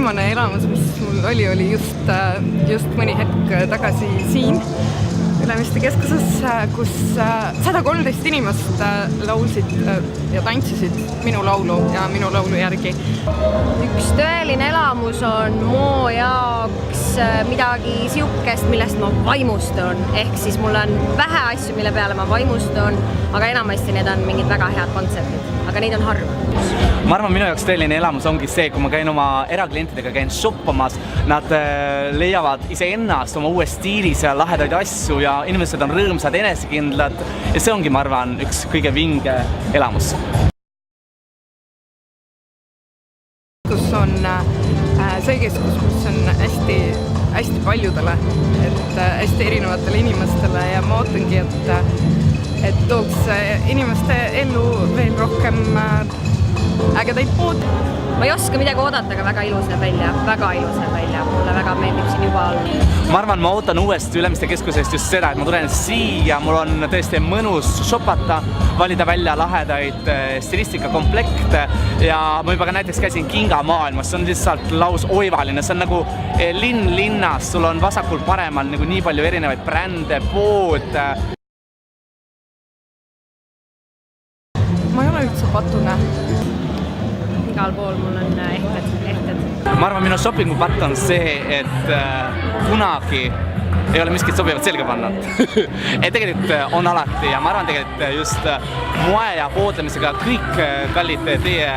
viimane elamus, mis mul oli just mõni hetk tagasi siin Ülemiste keskuses, kus 113 inimest laulsid ja tantsisid minu laulu ja minu laulu järgi. Üks tõeline elamus on mu jaoks midagi siukest, millest ma vaimustun. Ehk siis mul on vähe asju, mille peale ma vaimustun, aga enamasti need on mingid väga head kontserdid, aga neid on harva. Ma arvan, minu jaoks tõeline elamus ongi see, kui ma käin oma eraklientidega, käin shoppamas, nad leiavad iseennast oma uues stiilis ja lahedaid asju ja inimesed on rõõmsad, enesekindlad ja see ongi, ma arvan, üks kõige vinge elamus. Kus on see keskus, kus on hästi paljudele, hästi erinevatele inimestele ja ma ootangi, et tooks inimeste ellu veel rohkem ägedaid pood. Ma ei oska midagi oodata, aga väga ilus näeb välja. Mulle väga meeldib siin juba olla. Ma arvan, ma ootan uuesti Ülemiste keskusest just seda, et ma tulen siia, mul on tõesti mõnus shoppata, valida välja lahedaid stilistikakomplekte ja ma juba ka näiteks käisin kingamaailmas, see on lihtsalt laus oivaline, see on nagu linn linnas, sul on vasakul paremal nagu nii palju erinevaid brände, pood. Ma ei ole üldse patune. Igal pool mul on ehted. Ma arvan, minu shoppingupatt on see, et kunagi ei ole miskit sobivat selga panna. Et tegelikult on alati ja ma arvan tegelikult just moe ja poodlemisega kõik kallid teie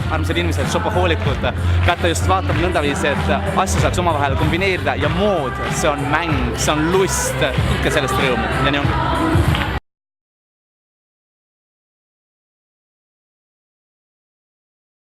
armsad inimesed, shopahoolikud, peate just vaatama nõndaviisi, et asju saaks omavahel kombineerida ja mood, see on mäng, see on lust, ikka sellest rõõmu ja nii ongi.